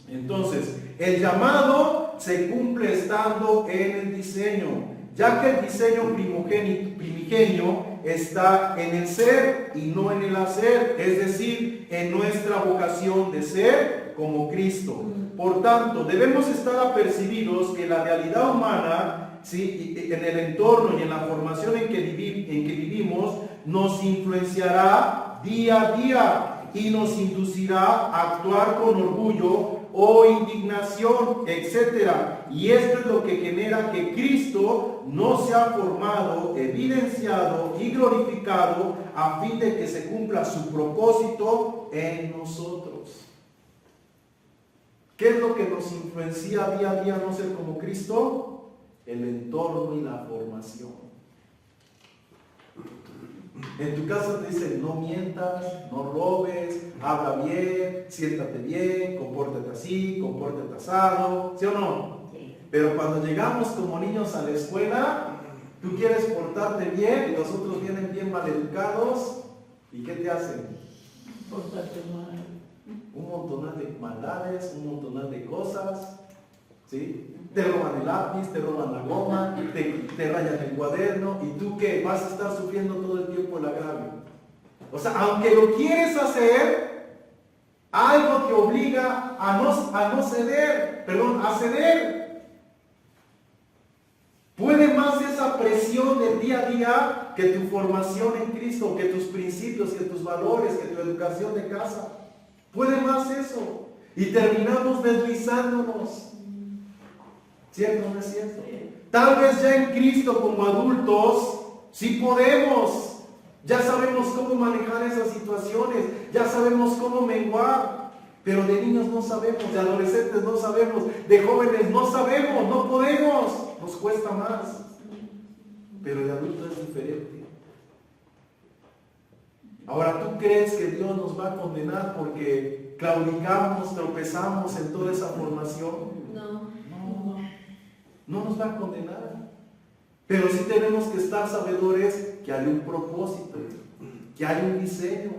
Entonces, el llamado se cumple estando en el diseño, ya que el diseño primigenio está en el ser y no en el hacer, es decir, en nuestra vocación de ser como Cristo. Por tanto, debemos estar apercibidos que la realidad humana, ¿sí?, en el entorno y en la formación en que vivimos, nos influenciará día a día y nos inducirá a actuar con orgullo o indignación, etc. Y esto es lo que genera que Cristo no sea formado, evidenciado y glorificado a fin de que se cumpla su propósito en nosotros. ¿Qué es lo que nos influencia día a día no ser como Cristo? El entorno y la formación. En tu casa te dicen no mientas, no robes, habla bien, siéntate bien, compórtate así, compórtate asado, ¿sí o no? Sí. Pero cuando llegamos como niños a la escuela, tú quieres portarte bien y los otros vienen bien maleducados. ¿Y qué te hacen? Portarte mal. Un montón de maldades, un montón de cosas. ¿Sí? Te roban el lápiz, te roban la goma, te rayan el cuaderno. ¿Y tú qué? Vas a estar sufriendo todo el tiempo el agravio. O sea, aunque lo quieres hacer, algo te obliga a ceder. Puede más esa presión del día a día que tu formación en Cristo, que tus principios, que tus valores, que tu educación de casa. Puede más eso. Y terminamos deslizándonos. ¿Cierto o no es cierto? Tal vez ya en Cristo como adultos, sí podemos. Ya sabemos cómo manejar esas situaciones. Ya sabemos cómo menguar. Pero de niños no sabemos, de adolescentes no sabemos, de jóvenes no sabemos, no podemos. Nos cuesta más. Pero de adulto es diferente. Ahora, ¿tú crees que Dios nos va a condenar porque claudicamos, tropezamos en toda esa formación? No nos va a condenar. Pero sí tenemos que estar sabedores que hay un propósito, que hay un diseño.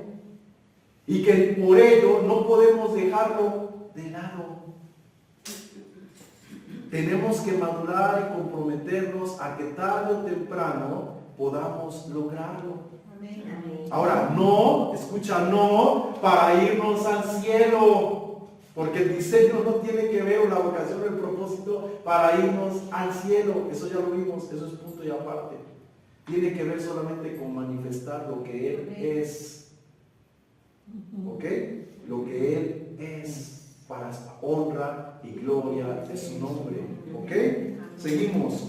Y que por ello no podemos dejarlo de lado. Tenemos que madurar y comprometernos a que tarde o temprano podamos lograrlo. Ahora, no, escucha, no para irnos al cielo. Porque el diseño no tiene que ver, o la vocación o el propósito, para irnos al cielo. Eso ya lo vimos, eso es punto y aparte. Tiene que ver solamente con manifestar lo que Él es. ¿Ok? Lo que Él es, para honra y gloria de su nombre. ¿Ok? Seguimos.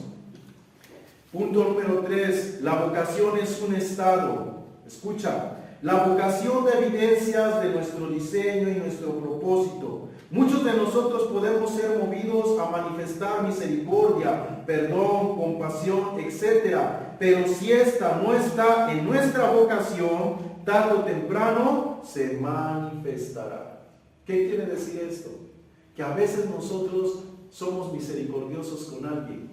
Punto número 3. La vocación es un estado. Escucha. La vocación de evidencias de nuestro diseño y nuestro propósito. Muchos de nosotros podemos ser movidos a manifestar misericordia, perdón, compasión, etc. Pero si esta no está en nuestra vocación, tarde o temprano se manifestará. ¿Qué quiere decir esto? Que a veces nosotros somos misericordiosos con alguien,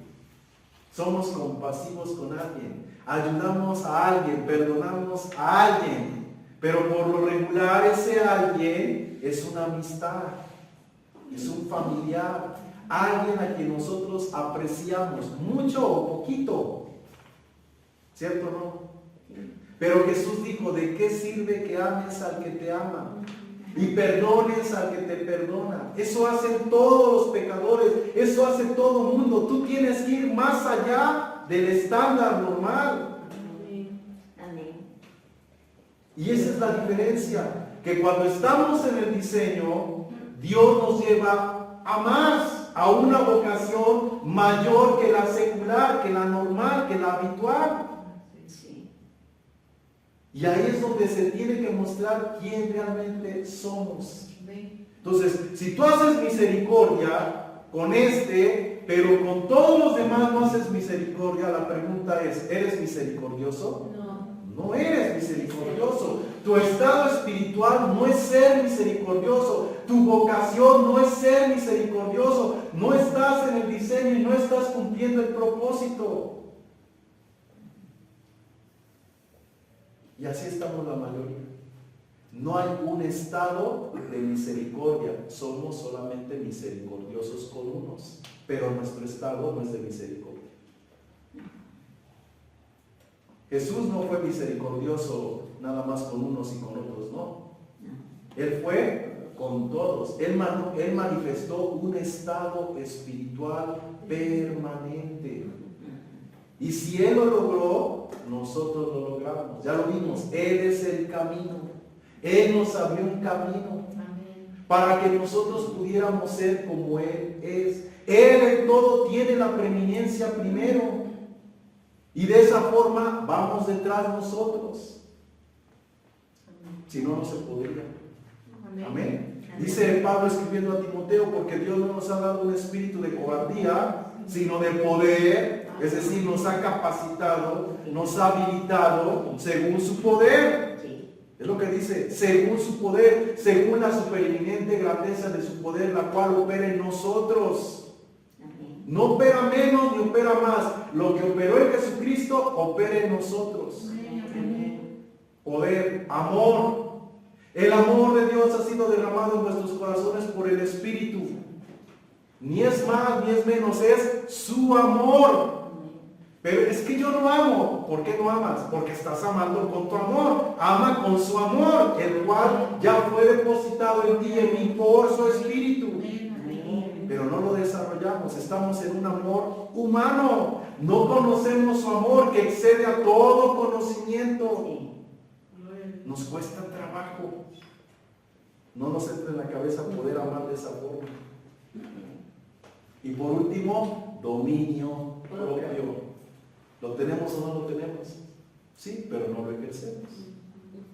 somos compasivos con alguien, ayudamos a alguien, perdonamos a alguien, pero por lo regular ese alguien es una amistad, es un familiar, alguien a quien nosotros apreciamos mucho o poquito, ¿cierto o no? Pero Jesús dijo, ¿de qué sirve que ames al que te ama y perdones al que te perdona? Eso hacen todos los pecadores, eso hace todo el mundo. Tú tienes que ir más allá del estándar normal. Y esa es la diferencia, que cuando estamos en el diseño, Dios nos lleva a más, a una vocación mayor que la secular, que la normal, que la habitual. Y ahí es donde se tiene que mostrar quién realmente somos. Entonces, si tú haces misericordia con pero con todos los demás no haces misericordia, la pregunta es, ¿eres misericordioso? No eres misericordioso. Tu estado espiritual no es ser misericordioso. Tu vocación no es ser misericordioso. No estás en el diseño y no estás cumpliendo el propósito. Y así estamos la mayoría. No hay un estado de misericordia. Somos solamente misericordiosos con unos. Pero nuestro estado no es de misericordia. Jesús no fue misericordioso nada más con unos y con otros, no. Él fue con todos. Él manifestó un estado espiritual permanente. Y si Él lo logró, nosotros lo logramos. Ya lo vimos. Él es el camino. Él nos abrió un camino para que nosotros pudiéramos ser como Él es. Él en todo tiene la preeminencia primero. Y de esa forma vamos detrás nosotros. Si no, no se podría. Amén. Dice Pablo escribiendo a Timoteo, porque Dios no nos ha dado un espíritu de cobardía, sino de poder, es decir, nos ha capacitado, nos ha habilitado según su poder. Es lo que dice, según su poder, según la supereminente grandeza de su poder, la cual opera en nosotros. No opera menos ni opera más. Lo que operó en Jesucristo, opera en nosotros. Poder, amor. El amor de Dios ha sido derramado en nuestros corazones por el Espíritu. Ni es más ni es menos, es su amor. Pero es que yo no amo. ¿Por qué no amas? Porque estás amando con tu amor. Ama con su amor, el cual ya fue depositado en ti y en mí por su Espíritu. Pero no lo desarrollamos. Estamos en un amor humano. No conocemos su amor que excede a todo conocimiento. Nos cuesta trabajo. No nos entra en la cabeza poder amar de esa forma. Y por último, dominio propio. ¿Lo tenemos o no lo tenemos? Sí, pero no lo ejercemos.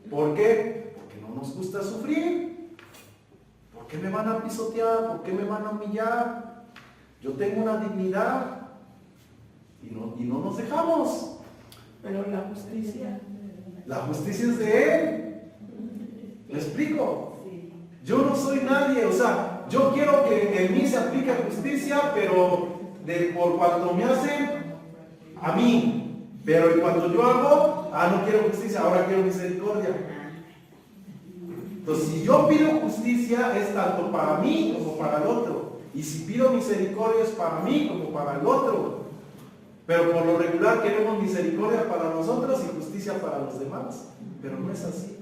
¿Por qué? Porque no nos gusta sufrir. ¿Por qué me van a pisotear? ¿Por qué me van a humillar? Yo tengo una dignidad y no nos dejamos. Pero la justicia. La justicia es de Él. ¿Me explico? Yo no soy nadie, o sea, yo quiero que en mí se aplique justicia, pero por cuanto me hacen a mí. Pero cuando yo hago, no quiero justicia, ahora quiero misericordia. Entonces, si yo pido justicia, es tanto para mí como para el otro. Y si pido misericordia, es para mí como para el otro. Pero por lo regular queremos misericordia para nosotros y justicia para los demás. Pero no es así.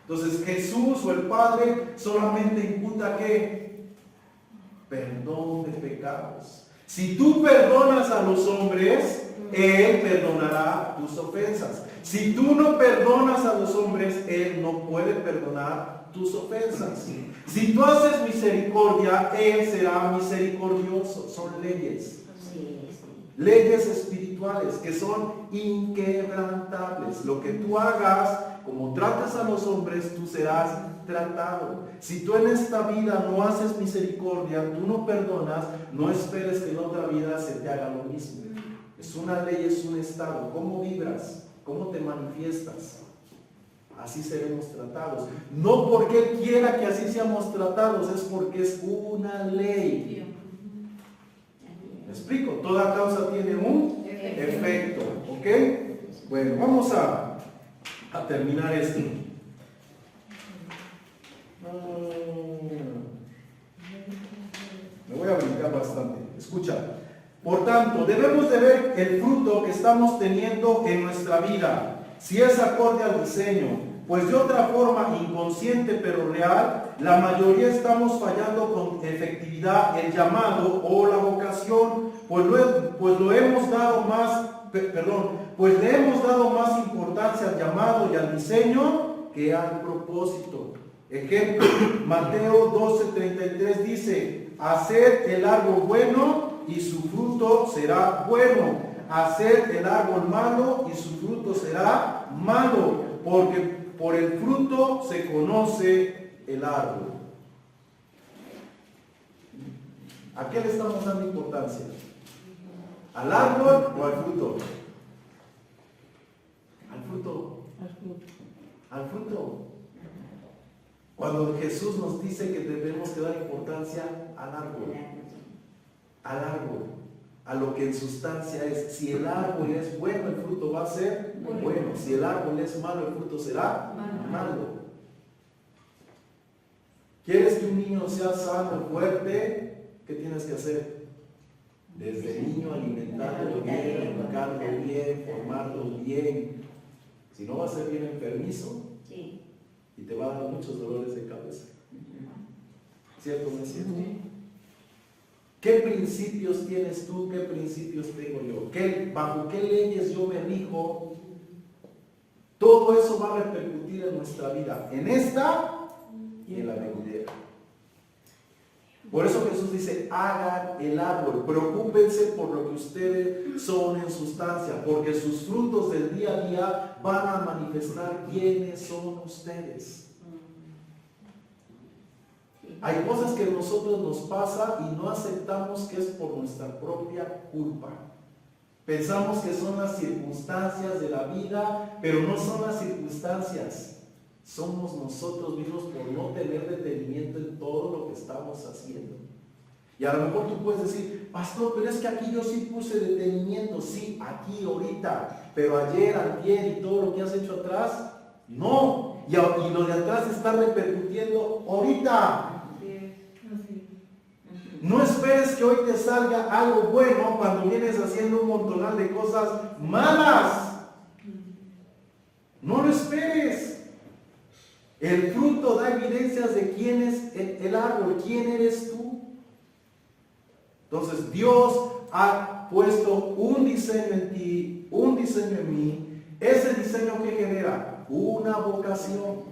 Entonces Jesús o el Padre solamente imputa ¿qué? Perdón de pecados. Si tú perdonas a los hombres, Él perdonará tus ofensas. Si tú no perdonas a los hombres, Él no puede perdonar tus ofensas. Si tú haces misericordia, Él será misericordioso. Son leyes. Leyes espirituales que son inquebrantables. Lo que tú hagas, como tratas a los hombres, tú serás tratado. Si tú en esta vida no haces misericordia, tú no perdonas, no esperes que en otra vida se te haga lo mismo. Es una ley, es un estado. ¿Cómo vibras? ¿Cómo te manifiestas? Así seremos tratados. No porque Él quiera que así seamos tratados, es porque es una ley. ¿Me explico? Toda causa tiene un efecto. ¿Ok? Bueno, vamos a terminar esto. Me voy a brincar bastante. Escucha. Por tanto, debemos de ver el fruto que estamos teniendo en nuestra vida, si es acorde al diseño, pues de otra forma, inconsciente pero real, la mayoría estamos fallando con efectividad el llamado o la vocación, pues le hemos dado más importancia al llamado y al diseño que al propósito. Ejemplo, Mateo 12:33 dice: haced el árbol bueno y su fruto será bueno, haced el árbol malo y su fruto será malo, porque por el fruto se conoce el árbol. ¿A qué le estamos dando importancia? ¿Al árbol o al fruto? Al fruto. Al fruto. Cuando Jesús nos dice que debemos de dar importancia al árbol. Al árbol. A lo que en sustancia es. Si el árbol es bueno, el fruto va a ser bueno. Si el árbol es malo, el fruto será malo. ¿Quieres que un niño sea sano, fuerte? ¿Qué tienes que hacer? Desde niño alimentarlo bien, educarlo bien, formarlo bien. Si no, va a ser bien enfermizo y te va a dar muchos dolores de cabeza. ¿Cierto o no es cierto? ¿Qué principios tienes tú? ¿Qué principios tengo yo? ¿Bajo qué leyes yo me rijo? Todo eso va a repercutir en nuestra vida, en esta y en la venidera. Por eso Jesús dice: hagan el árbol, preocúpense por lo que ustedes son en sustancia, porque sus frutos del día a día van a manifestar quiénes son ustedes. Hay cosas que a nosotros nos pasa y no aceptamos que es por nuestra propia culpa. Pensamos que son las circunstancias de la vida, pero no son las circunstancias. Somos nosotros mismos por no tener detenimiento en todo lo que estamos haciendo. Y a lo mejor tú puedes decir: pastor, pero es que aquí yo sí puse detenimiento, sí, aquí, ahorita, pero ayer, antier y todo lo que has hecho atrás, no. Y lo de atrás está repercutiendo ahorita. No esperes que hoy te salga algo bueno cuando vienes haciendo un montonal de cosas malas. No lo esperes. El fruto da evidencias de quién es el árbol, quién eres tú. Entonces Dios ha puesto un diseño en ti, un diseño en mí. Ese diseño que genera una vocación.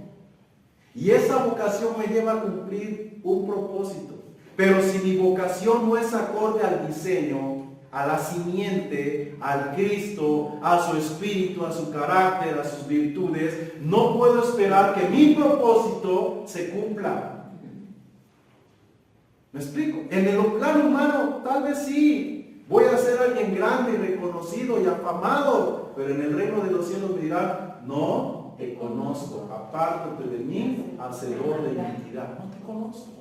Y esa vocación me lleva a cumplir un propósito. Pero si mi vocación no es acorde al diseño, a la simiente, al Cristo, a su espíritu, a su carácter, a sus virtudes, no puedo esperar que mi propósito se cumpla. ¿Me explico? En el plano humano, tal vez sí, voy a ser alguien grande, reconocido y afamado, pero en el reino de los cielos me dirán, no te conozco, apártate de mí, hacedor de iniquidad. No te conozco.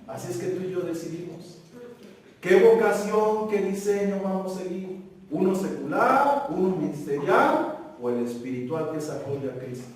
Así es que tú y yo decidimos qué vocación, qué diseño vamos a seguir. Uno secular, uno ministerial o el espiritual que es acorde a Cristo.